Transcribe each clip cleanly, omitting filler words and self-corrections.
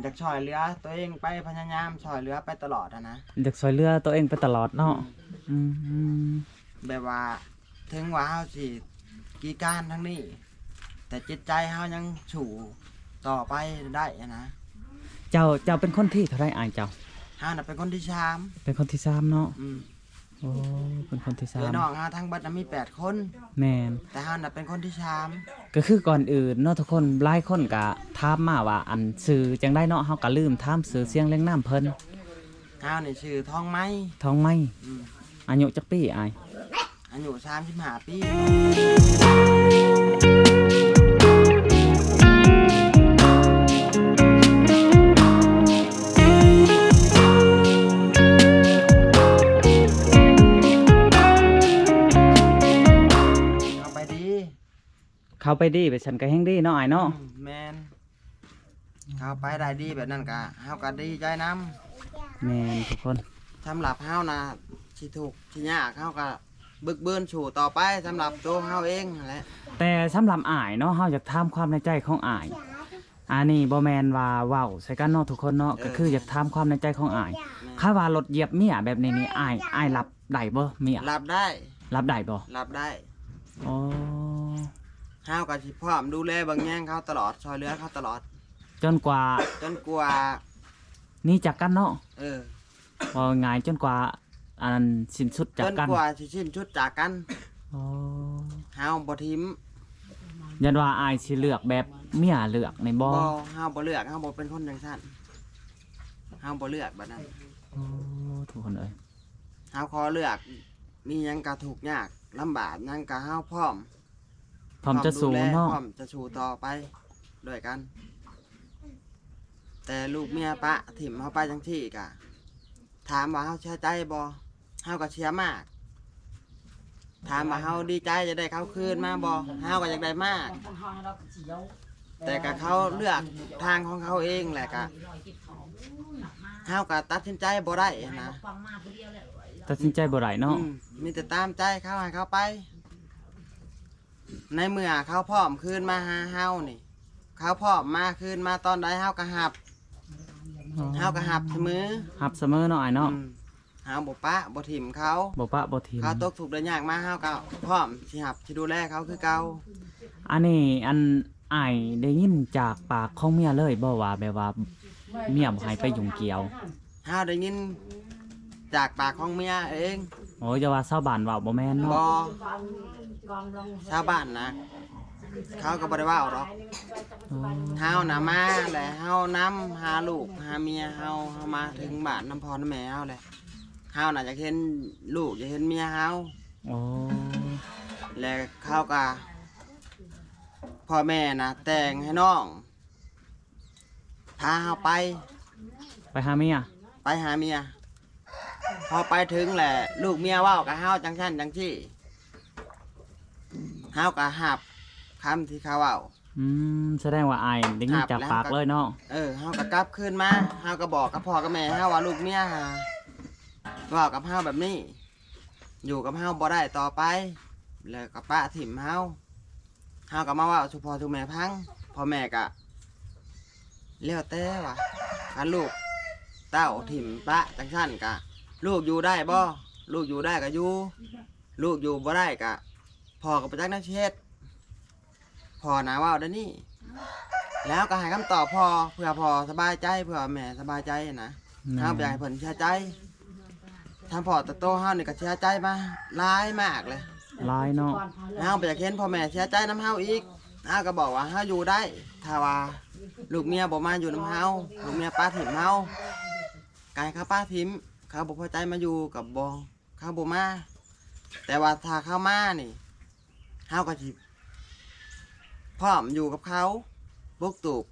อยากช่วยเหลือตัวเองไปพยายามช่วยเหลือไปตลอดนะอยากช่วยเหลือตัวเองไปตลอดเนาะอืมแบบว่าถึงว่าเฮาสิกีการทั้งนี้แต่จิตใจเฮายังสู่ต่อไปได้นะเจ้าเป็นคนที่เท่าไรอายเจ้าเฮาน่ะเป็นคนที่ชามเป็นคนที่3เนาะอืมโอ้เป็นคนที่พี่น้อง3เฮาทั้งเบิดน่ะมี8คนแม่นแต่เฮาน่ะเป็นคนที่ชาม ก็คือก่อนอื่นเนาะทุกคนหลายคนก็ถามมาว่าอันชื่อจังได๋เนาะเฮาก็ลืมถามชื่อเสียงเรียงนามเพิ่นเฮานี่ชื่อทองไม้ท้องไม้อืมอายุจักปีอายอายุ35ปีเอาไปดีเขาไปดีไปฉันก็แฮงดีเนาะอายเนาะแมนเขาไปได้ดีแบบนั้นก็เฮาก็ดีใจนํ แม่นทุกคน สำหรับเฮานะสิถูกข์สิยากเฮาก็บึกเบือนสู่ต่อไปสำหรับตัวเฮาเองนั่นแหละ แต่สำหรับอายเนาะเฮาอยากถามความในใจของอายอันนี้บ่แม่นว่าเว้าใส่กันเนาะทุกคนเนาะก็คืออยากถามความในใจของอายถ้าว่ารถเหยียบเมียแบบนี้นี่อายรับได้บ่เมีย รับได้ รับได้บ่ รับได้ อ๋อ เฮาก็สิพร้อมดูแลเบิ่งแย่งเขาตลอดช่วยเหลือเขาตลอด จนกว่า จนกว่า นี่จากกันเนาะ เออ ว่าง่ายจนกว่าอันสิ้นสุดจา จ ก น กัน กว่าสิสิ้นชุดจากกัน อ๋อ เฮาบ่ทิม ยันว่าอายสิเลือกแบบเมียเลือกในบ่ บ่เฮาบ่เลือกเฮาบ่เป็นคนจังซั่นเฮาบ่เลือกแบบนั้น โอ้ทุกคนเอ้ย เฮาขอเลือกมีหยังก็ทุกข์ยากลำบากหยังก็เฮาพร้อม พร้อมจะสู้ ดูแล เนาะ พร้อมจะสู้ต่อไปด้วยกัน แต่ลูกเมียปะถิ่มเฮาไปจังที่กะถามว่าเฮาเชื่อใจบ่เฮาก็เชื่อมาก ถามว่าเฮาดีใจจะได้เขาคืนมาบ่เฮาก็อยากได้มาก แต่ก็เขาเลือกทางของเขาเองแหละกะเฮาก็ตัดสินใจบ่ได้นะ ตัดสินใจบ่ได้เนาะ มีแต่ตามใจเขาให้เขาไป ในเมื่อเขาพร้อมคืนมาหาเฮานี่ เขาพร้อมมาคืนมาตอนใดเฮาก็หับ เฮาก็หับเสมอ หับเสมอเนาะอายเนาะ เฮาบ่ปะบ่ถิ่มเขา บ่ปะบ่ทิม เขาตกทุกข์ได้ยากมาเฮาก็พร้อมสิหับสิดูแลเขาคือเก่า อันนี้อันอายได้ยินจากปากของเมียเลยบ่ว่าแบบว่าเมียบ่ให้ไปยุ่งเกี่ยว เฮาได้ยินจากปากของเมียเอง โอ้อย่าว่าชาวบ้านเว้าบ่แม่น บ่ เนาะ ชาวบ้านนะ เขาก็บ่ได้เว้าหรอก อ๋อ เฮาน่ะมาแหละเฮานํหาลูกหาเมียเฮามาถึงบ้านน้ำพ่อน้ำแม่เฮาแหละเฮาน่ะอยากเห็นลูกอยากเห็นเมียเฮา โอ้ แล้วเขาก็พ่อแม่น่ะแต่งให้น้องพาเฮาไป ไปหาเมีย ไปหาเมีย พอไปถึงแหละลูกเมียเว้ากับเฮาจังซั่นจังที่เฮาก็หับคำที่เขาเว้า แสดงว่าอายได้ยินจากปากเลยเนาะ เฮาก็กลับคืนมาเฮาก็บอกกับพ่อกับแม่เฮาว่าลูกเมียหาเว้ากับเฮาแบบนี้ อยู่กับเฮาบ่ได้ต่อไป แล้วก็ป้าถิ่มเฮาก็มาเว้าสุพ่อสุแม่พังพ่อแม่ก็แล้วแต่ว่าคันลูกเต้าถิ่มปะจังซั่นก็ลูกอยู่ได้บ่ลูกอยู่ได้ก็อยู่ ลูกอยู่บ่ได้ก็พ่อก็บ่จักแนวสิเฮ็ดพ่อน่ะเว้าได้นี่ แล้วก็ให้คำตอบพ่อเพื่อพ่อสบายใจเพื่อแม่สบายใจนะเฮาบ่อยากให้เพิ่นเสียใจทางพ่อตะโตเฮานี่ก็เสียใจมาหลายมากเลย ลายเนาะ เฮาบ่อยากเห็นพ่อแม่เสียใจนำเฮาอีกเฮาก็บอกว่าเฮาอยู่ได้ถ้าว่าลูกเมียบ่มาอยู่นำเฮาลูกเมียป้าถิ่มเฮาไกายเขาป้าถิ่มเขาบ่พอใจมาอยู่กับบ่เขาบ่มาแต่ว่าถ้าเขามานี่เฮาก็สิพร้อมอยู่กับเขาบุกตูบ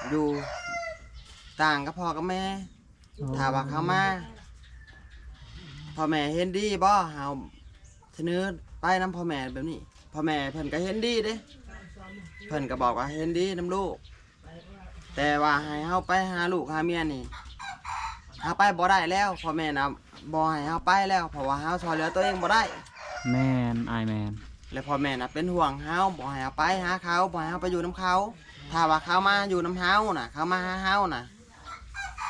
อยู่ต่างกับพ่อกับแม่ถ้าว่าเขามาพ่อแม่เห็นดีบ่เฮาเสนอไปนำพ่อแม่แบบนี้พ่อแม่เพิ่นก็เห็นดีเด้เพิ่นก็บอกว่าเห็นดีนำลูกแต่ว่าให้เฮาไปหาลูกหาเมียนี่เฮาไปบ่ได้แล้วพ่อแม่น่ะบ่ให้เฮาไปแล้วเพราะว่าเฮาช่วยเหลือตัวเองบ่ได้ แม่นอายแม่น แล้วพ่อแม่น่ะเป็นห่วงเฮาบ่ให้เฮาไปหาเขาบ่ให้เฮาไปอยู่นำเขา ถ้าว่าเขามาอยู่น้ำเฮาน่ะเขามาหาเฮาน่ะ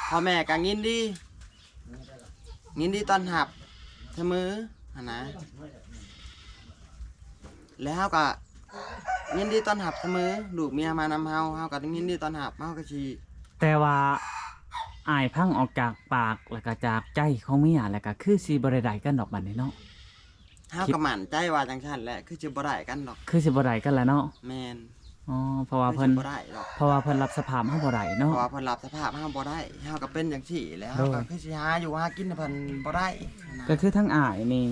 พ่อแม่ก็ยินดีต้อนรับเสมอหั่นนะแล้วเฮาก็ยินดีต้อนรับเสมอลูกเมียมานำเฮาก็ยินดีต้อนรับเฮาก็สิ แต่ว่าอายพังออกจากปากแล้วก็จากใจของเมียแล้วก็คือสิบ่ได้ใดกันดอกบัดนี้เนาะ เฮาก็มั่นใจว่าจังซั่นแหละคือสิบ่ได้กันดอก คือสิบ่ได้กันแล้วเนาะ แม่น อ๋อเพราะว่า คือ เพิ่น สิบ่ได้ดอก เพราะว่าเพิ่นรับสภาพเฮาบ่ได้ เพ เนาะ ราะว่าเพิ่นรับสภาพเฮาบ่ได้เฮาก็เป็นจังซี่แล้วเฮาก็คือสิหาอยู่หากินให้เพิ่นบ่ได้นะ ก็คือทั้งอายนี่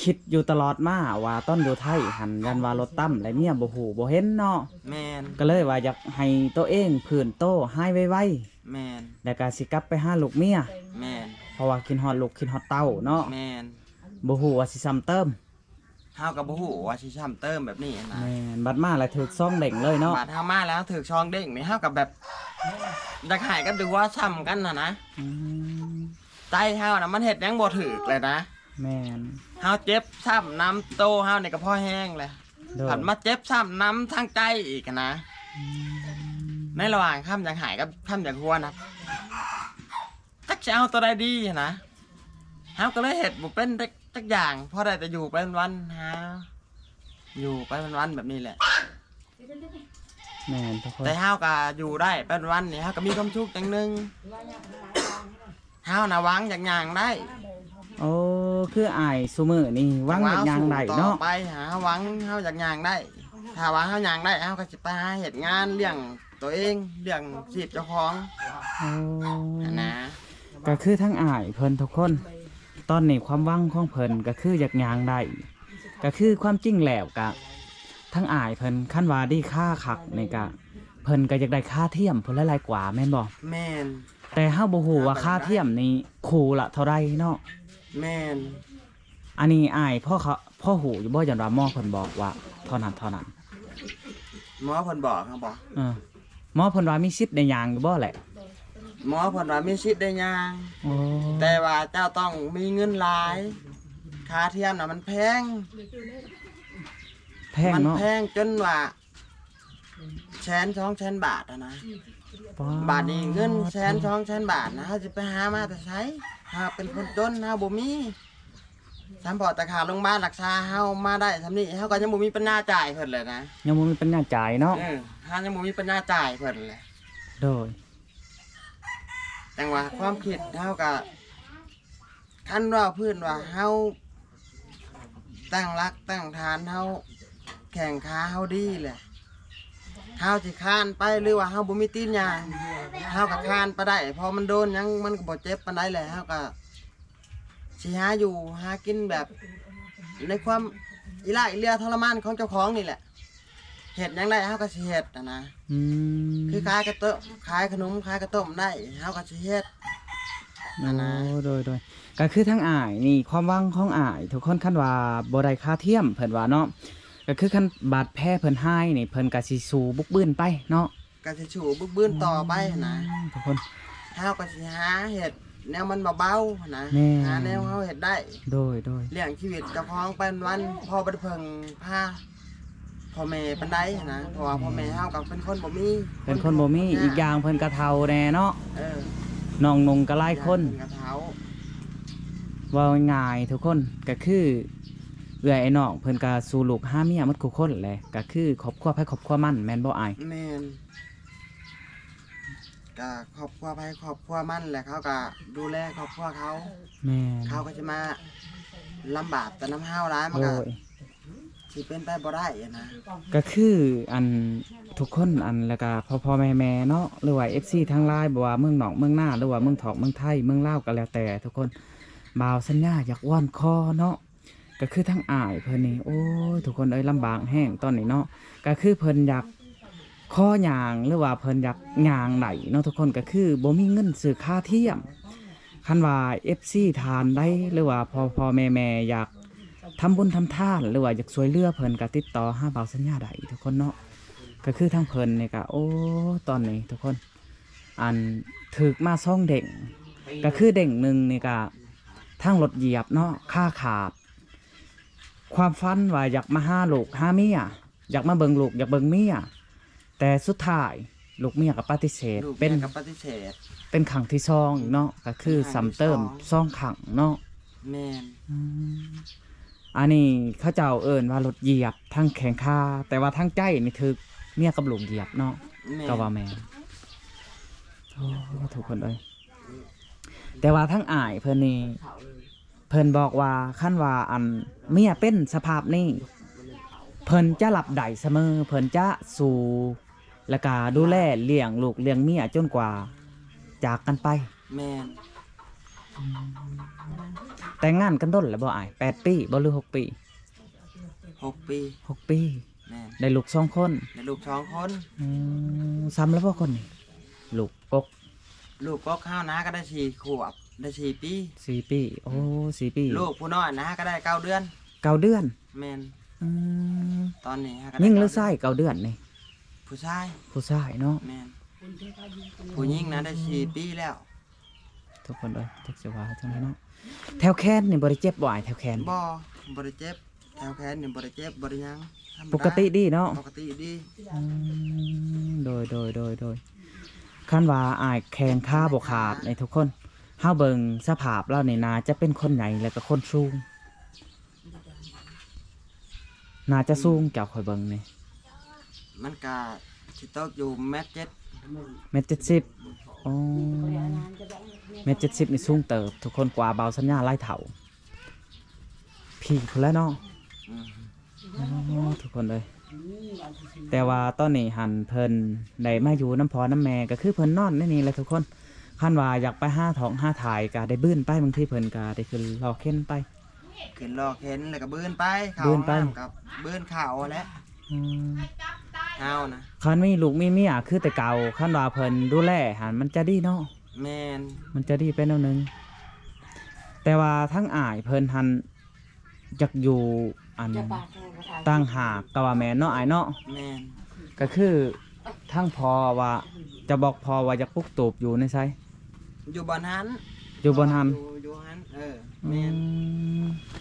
คิดอยู่ตลอดมาว่าต้นอยู่ไทยหันยันว่ารถตั้มและเมียบ่ฮู้บ่เห็นเนาะ แม่น ก็เลยว่าอยากให้ตัวเองพื้นโตหายไว แม่น ๆแล้วก็สิกลับไปหาลูกเมีย แม่น เพราะว่าคิดฮอดลูกคิดฮอดเต้าเนาะ แม่น บ่ฮู้ว่าสิซ้ำเติม เฮาก็บ่ฮู้ว่าสิซ้ำเติมแบบนี้นะ แม่นบัดมาแล้วถูกซ่องเด้งเลยเนาะ บาดเฮามาแล้วถึกช่องเด้งนี่เฮาก็แบบอยากให้กันดูว่าซ้ำกันน่ะนะ อืม ใจเฮาน่ะมันเฮ็ดหยังบ่ถูกเลยนะ แม่น เฮาเจ็บซ้ำน้ำโตเฮานี่ก็พอแห้งเลย โดย ผันมาเจ็บซ้ำน้ำทางใจอีกอะนะในระหว่างค่ำอยากหายกับค่ำอยากหัวนะจักจะเอาตัวใดดีนะเฮาก็เลยเห็ดบ่เป็นจักอย่างพอได้แต่อยู่ไปวันๆฮะอยู่ไปวันๆแบบนี้แหละ แม่นทุกคน แต่เฮาก็อยู่ได้ไปวันๆนี่เฮาก็มีความสุขจังหนึงเฮาน่ะหวังอย่างอย่างได้ โอ้คืออายซุมื้อนี่หวังอยากย่างได้เนาะ ต่อไปหาหวังเฮาอยากอย่างได้ ถ้าว่าเฮาอย่างได้เฮาก็สิไปหาเฮ็ดงานเลี้ยงตัวเองเลี้ยงชีพเจ้าของ โอ้ นะ ก็คือทั้งอายเพิ่นทุกคน ตอนนี้ความหวังของเพิ่นก็คืออยากย่างได้ก็คือความจริงแล้วก็ทั้งอายเพิ่นคันว่าดีค่าคักนี่ก็เพิ่นก็อยากได้ค่าเทียมเพิ่นหลายๆกว่าแม่นบ่ แม่น แต่เฮาบ่ฮู้ว่าค่าเทียมนี่คู่ละเท่าใดเนาะ แม่น อันนี้อายพ่อหูอยู่บ่ยันว่าหมอเพิ่นบอกว่าเท่านั้น หมอเพิ่นบอกครับบอก เออหมอเพิ่นว่ามีสิทธิ์ในหยังอยู่บ่แหละ หมอเพิ่นว่ามีสิทธิ์ได้ยาง โอ้ แต่ว่าเจ้าต้องมีเงินหลายค่าเทียมน่ะมันแพง แพง มั เนาะ แพงจนว่า1,200,000 บาทอะนะบาทนี้เงิน1,200,000 บาทนะเฮาสิไปหามาแต่ไสเฮาเป็นคนจนเฮาบ่มีทำพอแต่ค่าโรงพยาบาลรักษาเฮามาได้ซำนี้เฮาก็ยังบ่มีปัญญาจ่ายเพิ่นเลยนะ ยังบ่มีปัญญาจ่ายเนาะ เฮายังบ่มีปัญญาจ่ายเพิ่นเลย โดย จังว่าความคิดเฮาก็คันว่าพื้นว่าเฮาตั้งรักตั้งฐานเฮาแข่งขาเฮาดีแหละเฮาสิคร้านไปหรือว่าเฮาบ่มีตีนยางเฮาก็คร้านไปได้พอมันโดนหยังมันก็บ่เจ็บปานใดแหละเฮาก็สิหาอยู่หากินแบบในความอีหลาอีเลียทรมานของเจ้าของนี่แหละเฮ็ดหยังได้เฮาก็สิเฮ็ดนะ อืม คือขายกระโต้มขายขนมขายกระต้มได้เฮาก็สิเฮ็ด นั่นนะ โอ้โดยก็คือทั้งอายนี่ความหวังของอายทุกคนคันว่าบ่ได้ค่าเทียมเพิ่นว่าเนาะก็คือคันบาดแผลเพิ่นหายนี่เพิ่นก็สิสู้บุกบื้นไปเนาะ ก็สิสู่บึกบื้นต่อไปนะ ทุกคน เฮาก็สิหาเฮ็ดแนวมันเบาๆนะ แม่ หาแนวเฮาเฮ็ดได้ โดย เลี้ยงชีวิตเจ้าของเป็นวันพอบ่ได้เพิ่งพาพ่อแม่ปานใดนะเพราะว่าพ่อแม่เฮาก็เป็นคนบ่มี เป็นคนบ่มีอีกอย่างเพิ่นก็เฒ่าแน่เนาะ เออ น้องนงก็หลายคน กระเท้า เว่าง่ายๆทุกคนก็คือเอื้อยไอ้น้องเพิ่นก็สู่ลูกหาเมียหมดทุกคนแหละก็คือครอบครัวไผครอบครัวมันแม่นบ่อาย แม่นก็ครอบครัวไปครอบครัวมันแหละเขาก็ดูแลครอบครัวเขา แม่น เขาก็จะมาลำบากแต่น้ำห้าวร้ายมัน โด ก็ ย สิเป็นไปบ่ได้อะนะ ก็คืออันทุกคนอันแล้วก็พ่อๆแม่ๆเนาะหรือว่า FC ทั้งหลายบ่ว่าเมืองนอกเมืองหน้าหรือว่าเมืองถอกเมืองไทยเมืองลาวก็แล้วแต่ทุกคนบ่าวสัญญาอยากว่อนคอเนาะก็คือทั้งอ้ายเพิ่นนี่โอ้ยทุกคนเอ้ยลำบากแห้งตอนนี้เนาะก็คือเพิ่นอยากข้อย่างหรือว่าเพิ่นอยากย่างไหนเนาะทุกคนก็คือบ่มีเงินซื้อค่าเทียมคันว่า FC ทานได้หรือว่าพ่อแม่อยากทำบุญทำทานหรือว่าอยากช่วยเหลือเพิ่นก็ติดต่อหาบ่าวสัญญาได้ทุกคนเนาะก็คือทั้งเพิ่นนี่ก็โอ้ตอนนี้ทุกคนอันถึกมาซ่องเด้งก็คือเด้งหนึงนี่ก็ทั้งรถเหยียบเนาะค่าขาดความฝันว่าอยากมาหาลูกหาเมียอยากมาเบิ่งลูกอยากเบิ่งเมีย แต่สุดท้ายลูกเมียก็ปฏิเสธ ลูก เป็ เมี น ยกับปฏิเสธ เป็นครั้งที่สองอีกเนาะก็คือซ้ำเติม2ครั้งเนาะ แม่น อันนี้เขาเจ้าเอิ้นว่ารถเหยียบทั้งแข้งขาแต่ว่าทั้งใจนี่คือเมียกับลูกเหยียบเนาะ แม่น ก็ว่าแม่นโอ้ทุกคนเอ้ยแต่ว่าทั้งอ้ายเพิ่นนี่เพิ่นบอกว่าคันว่าอันเมียเป็นสภาพนี้เพิ่นจะรับได้เสมอเพิ่นจะสู้แล้วก็ดูแลเลี้ยงลูกเลี้ยงเมียจนกว่าจากกันไป แม่น แต่งงานกันดนแล้วบ่อ้าย8 ปีบ่หรือ6 ปี 6 ปี 6 ปี แม่น ได้ลูก2 คน ได้ลูก2 คน ซ้ำแล้วบ่คนนี่ลูกกก ลูกก็ข้าวนะก็ได้4 ขวบได้4 ปี 4 ปีโอ้4 ปี ลูกผู้น้อยนะก็ได้9 เดือน 9 เดือน แม่น อืม ตอนนี้ฮะก็ได้ ยิ่งหรือ 9 ไส้9 เดือนนี่ ผู้ชาย ผู้ชายเนาะ แม่นผู้หญิงนะได้4 ปีแล้ว ทุกคนเอ้ยทุกสิว่าจังไดเนาะแถวแขนนี่บ่ได้เจ็บบ่อ้ายแถวแขน บ่ได้เจ็บแถวแขนนี่บ่ได้เจ็บบ่ได้หยังธรรมดา ปกติดีเนาะ ปกติดี โดยคันว่าอ้ายแข้งขาบ่ขาดในทุกคนเฮาเบิ่งสภาพแล้วนี่นาจะเป็นคนใหญ่แล้วก็คนสูงน่าจะสูงเจ้าค่อยเบิ่งนี่ มันก็สิตกอยู่1.7 เมตร70อ๋อเมตร70นี่สูงเติบทุกคนกว่าเบาสัญญาหลายเท่าพี่พุ่นแล้วเนาะ อืม อ๋อทุกคนเลยแต่ว่าตอนนี้หันเพิ่นได้มาอยู่น้ำพอน้ำแม่ก็คือเพิ่นนอนในนี่แหละทุกคนคันว่าอยากไปห้าท้องห้าถ่ายก็ได้บื้นไปบางทีเพิ่นก็ได้ขึ้นรอเข็นไป ขึ้นลอกเห็นแล้วก็บื้นไปเข้า บื้นไป ห้องน้ำกับบื้นเข่าแล้ว อืม เอานะ คันมีลูกมีเมียคือแต่เก่าคันว่าเพิ่นดูแลหันมันจะดีเนาะ แม่น มันจะดีไปแนวหนึงแต่ว่าทั้งอ้ายเพิ่นหันอยากอยู่อันตั้งหากก็ว่าแม่นเนาะอ้ายเนาะ แม่น ก็คือทั้งพอว่าจะบอกพอว่าจะปลุกตูบอยู่ในไซ อยู่บ่อนหัน อยู่บนหัน อยู่หันแม่น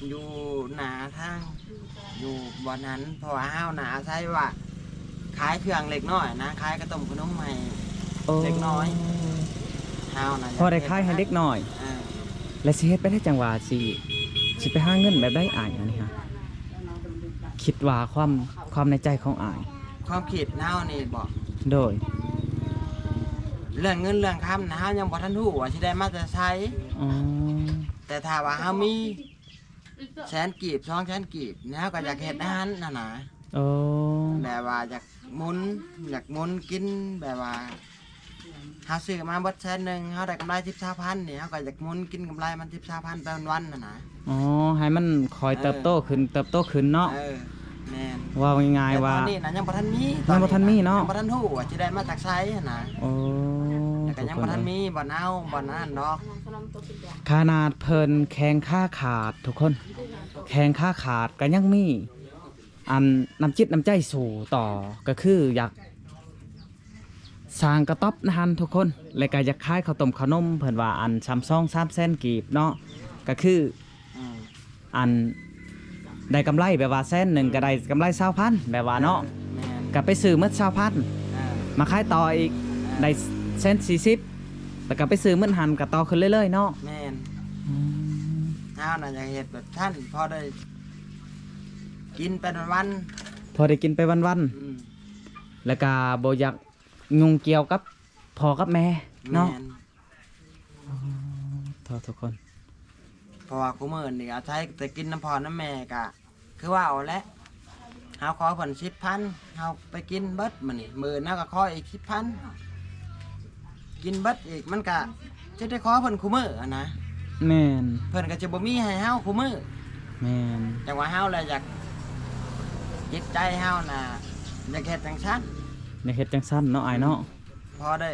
อยู่หนาทางอยู่บ่อนหันเพราะว่าห้าวหนาใช่ว่าขายเครื่องเล็กน้อยนะขายกระต้มขนมใหม่ เล็กน้อย ห้าวนะ พอได้ขายให้เด็กน้อย เออ และสิเฮ็ดไปได้จังหวะสิไปหาเงินแบบได้อ่ายอันนี้ฮะคิดว่าความในใจของอ่าย ความคิดห้าวนี่บอก โดย เรื่องเงินเรื่องคำนะห้าวยังบ่ทันรู้ว่าสิได้มาจะใช้ อ๋อ แต่ถ้าว่าห้าวมี100,000 กีบ200,000 กีบนะห้าวก็อยากเฮ็ดอาหารนะ โอ้ แบบว่าอยากหมุนกินแบบว่าเฮาซื้อมาเบิด100,000เฮาได้กำไร10,000นี่เฮาก็อยากหมุนกินกำไรมัน10,000ไปวันๆนะ อ๋อให้มันคอยเติบโตขึ้นเนาะ แม่น ว่าง่ายๆว่า แต่ตอนนี้นะยังบ่ทันมี ยังบ่ทันมีเนาะ ยังบ่ทันฮู้ว่าสิได้มาจากไสนะ โอ้ แต่ก็ยังบ่ทันมีบ่เอาบ่นั่นดอก ขนาดเพิ่นแข้งขาขาดทุกคนแข้งขาขาดก็ยังมีอันน้ำจิตน้ำใจสู่ต่อก็คืออยากสร้างกระต๊อบนะฮันทุกคนแล้วก็อยากขายข้าวต้มขนมเพิ่นว่าอัน300,000 กีบเนาะก็คือ อืม อันได้กำไรแบบว่า100,000ก็ได้กำไร20,000แบบว่าเนาะ แม่น ก็ไปซื้อหมด20,000 เออ มาขายต่ออีกได้140แล้วก็ไปซื้อหมื้หันก็ต่อขึ้นเรื่อยๆเนาะ แม่นเฮาน่ะอยากเฮ็ดแบบท่านพอได้กินเป็นวัน พอได้กินไปวัน ๆอืม ๆแล้วก็บ่อยากยุ่งเกี่ยวกับพ่อกับแม่เนาะ แม่น ทุกคน เพราะว่าคุมื้อนี่อาศัยแต่กินน้ำพ่อน้ำแม่ก็คือว่าเอาแหละเฮาขอเพิ่น10,000เฮาไปกินเบิดมื้อนี้มื้อหน้าก็ขออีก10,000กินเบิดอีกมันก็จะได้ขอเพิ่นคุมื้ออะนะ แม่น เพิ่นก็จะบ่มีให้เฮาคุมื้อ แม่น จังว่าเฮาแหละอยากจิตใจเฮาน่ะอยากเฮ็ดจังซั่น ในเฮ็ดจังซั่นเนาะอ้ายเนาะ พอได้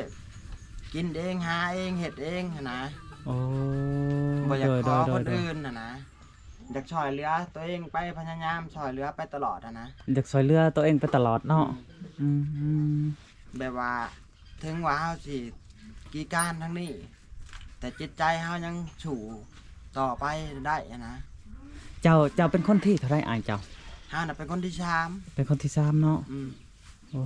กินเองหาเองเฮ็ดเองหั้นนะ โอ้ บ่อยากขอคน โดย อื่นน่ะนะอยากช่วยเหลือตัวเองไปพยายามช่วยเหลือไปตลอดอะนะ อยากช่วยเหลือตัวเองไปตลอดเนาะอืม แบบว่าถึงว่าเฮาสิกีการทั้งนี้ แต่จิตใจเฮายังสู่ต่อไปได้อะนะ เจ้าเป็นคนที่เท่าไรอ้ายเจ้า เฮาน่ะเป็นคนที่ชาม เป็นคนที่3เนาะ อืม โอ้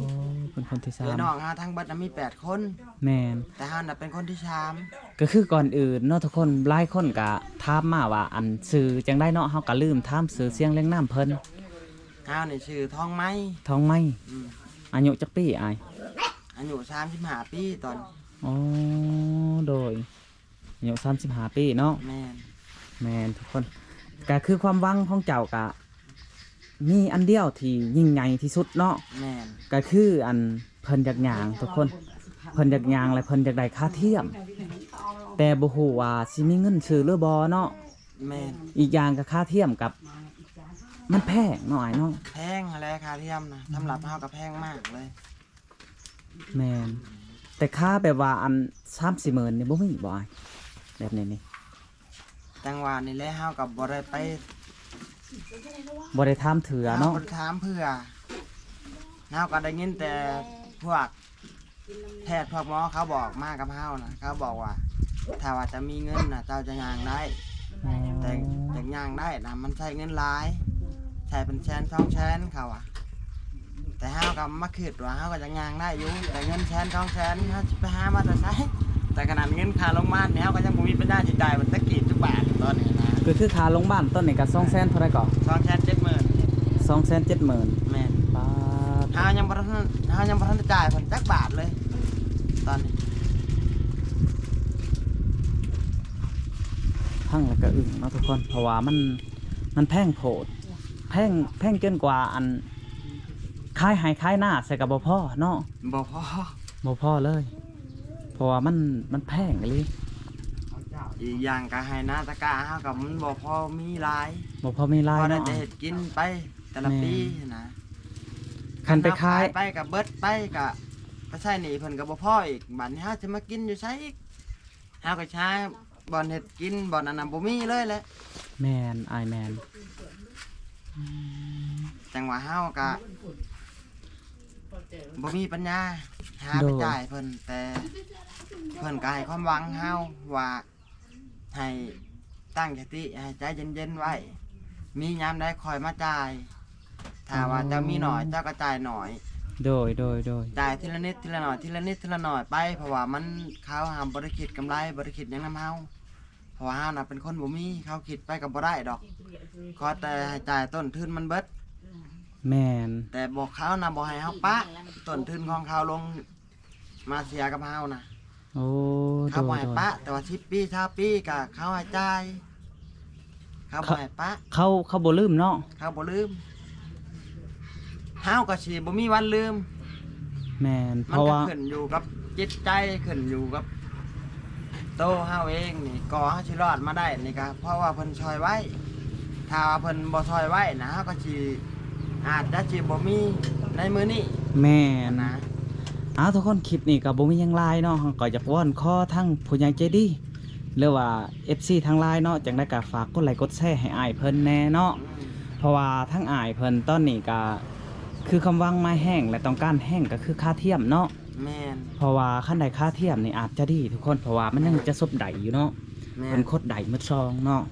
เป็นคนที่สา เอ้ย ม น้องเฮาทั้งเบิดน่ะมี8 คน แม่น แต่เฮาน่ะเป็นคนที่สาม ก็คือก่อนอื่นเนาะทุกคนหลายคนก็ถามมาว่าอันชื่อจังได้เนาะเฮาก็ลืมถามชื่อเสียงเรียงนามเพิ่น เฮานี่ชื่อทองไม้ ทองไม้ อืม อายุจักปีอ้าย อายุ35ปีตอน อ๋อโดยอายุ35ปีเนาะ แม่น แม่นทุกคนก็คือความหวังของเจ้าก็มีอันเดียวที่ยิ่งใหญ่ที่สุดเนาะ แม่น ก็คืออันเพิ่นอยากหย่างทุกคนเพิ่นอยากหย่างและเพิ่นอยากได้ค่าเทียม แต่บ่ฮู้ว่าสิมีเงินซื้อหรือบ่เนาะ แม่น อีกอย่างก็ค่าเทียมกับ มันแพงเนาะอ้ายเนาะ แพงอะไรค่าเทียมนะสำหรับเฮาก็แพงมากเลย แม่นแต่ค่าแบบว่าอัน30,000นี่บ่มีบ่อ้ายแบบนี้นี่ จังหวะนี่แหละเฮาก็บ่ได้ไป บ่ได้ถามเถือ เฮา เนาะ บ่ได้ถามเพื่อเฮาก็ได้ยินแต่พวกแพทย์พวกหมอเขาบอกมากับเฮานะเขาบอกว่า ถ้าว่าจะมีเงินน่ะเจ้าจะย่างได้ แต่จะย่างได้นะมันใช้เงินหลายใช้เป็นแสน2แสนเขาอ่ะ แต่เฮาก็มาคิดว่าเฮาก็จะย่างได้อยู่แต่เงินแสน2แสนเฮาสิไปหามาแต่ไสแต่ขนาดเงินค่าโรงพยาบาลเนี่ยเฮาก็ยังบ่มีปัญญาสิจ่ายมันตะกี้ทุกบาทตอนนี้นะ ก็คือค่าโรงพยาบาลต้นนี่ก็200,000เท่าไหร่ก็ 270,000 270,000 แม่น บาท เฮายังบ่ทันได้จ่ายเพิ่นจักบาทเลย ตอนนี้ พังแล้วก็อึ้งเนาะทุกคนเพราะว่ามันแพงโพดแพงเกินกว่าอันขายให้ขายหน้าใส่กับบ่พอเนาะ บ่พอ บ่พอเลย เพราะว่ามันแพงอีหลี อีกอย่างก็ให้นาตะกร้าเฮาก็มันบ่พอมีหลาย บ่พอมีราย พอได้ เนาะ แต่เฮ็ดกินไปแต่ละ แม่ ปีนะ คันไปขาย ไปกับเบิดไปกับก็ใช่หนี่เพิ่นก็บ่พออีกบัดนี้เฮาจะมากินอยู่ไสอีกเฮาก็ใช้บ่อนเฮ็ดกินบ่อนอันนั้นบ่มีเลยแหละ แมนอายแมน จังว่าเฮาก็บ่มีปัญญาหาไปจ่ายเพิ่นแต่เพิ่นก็ให้ความหวังเฮาว่าให้ตั้งสติให้ใจเย็นๆไว้ มียามใดคอยมาจ่ายถ้าว่าเจ้ามีหน่อยเจ้าก็จ่ายหน่อย โดย จ่ายทีละนิดทีละหน่อยทีละนิดทีละหน่อยไปเพราะว่ามันเขาหามบริคิดกำไรบริคิดหยังนำเฮาเพราะว่าเฮาน่ะเป็นคนบ่มีเขาคิดไปกับบ่ได้ดอกขอแต่ให้จ่ายต้นทุนมันเบิด แมน แต่บอกเขาน่ะบ่ให้เฮาปะต้นทุนของเขาลงมาเสียกับเฮาน่ะ โอ้ เขาบ่ให้ โดย ปะแต่ว่า10ปี20ปีก็เขาให้จ่ายเขาบ่ให้ปะ เขาบ่ลืมเนาะ เขาบ่ลืมเฮาก็สิบ่มีวันลืม แมนเพ มัน ราะ ก็ ว่า ขึ้นอยู่กับจิตใจขึ้นอยู่กับโตเฮาเองนี่ก่อเฮาสิรอดมาได้นี่ก็เพราะว่าเพิ่นช่วยไว้ ถ้าว่าเพิ่นบ่ช่วยไว้นะเฮาก็สิอาจจะสิบ่มีในมื้อนี้ แมน นะ เอาทุกคนคลิปนี้ก็บ่มีหยังหลายเนาะก็อยากวอนขอทั้งผู้ใหญ่ใจดีหรือว่า FC ทางไลน์เนาะจังได้ก็ฝากกดไลค์กดแชร์ให้อ้ายเพิ่นแน่เนาะ เพราะว่าทั้งอ้ายเพิ่นตอนนี้ก็คือคำวังไม้แห้งและต้องการแห้งก็คือค่าเทียมเนาะ แม่น เพราะว่าขั้นใดค่าเทียมนี่อาจจะดีทุกคนเพราะว่ามันยังจะซบใดอยู่เนาะ แม่ เป็น นโคตรใดมืดซองเนาะ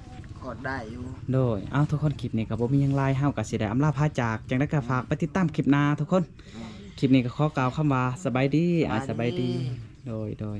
กดได้อยู่ โดยเอาทุกคนคลิปนี้ก็บ่มีหยังหลายเฮาก็สิได้อำลาพาจากจังได้ก็ฝากไปติดตามคลิปหน้าทุกคนคลิปนี้ก็ขอกล่าวคำว่าสบายดีสบายดีโดย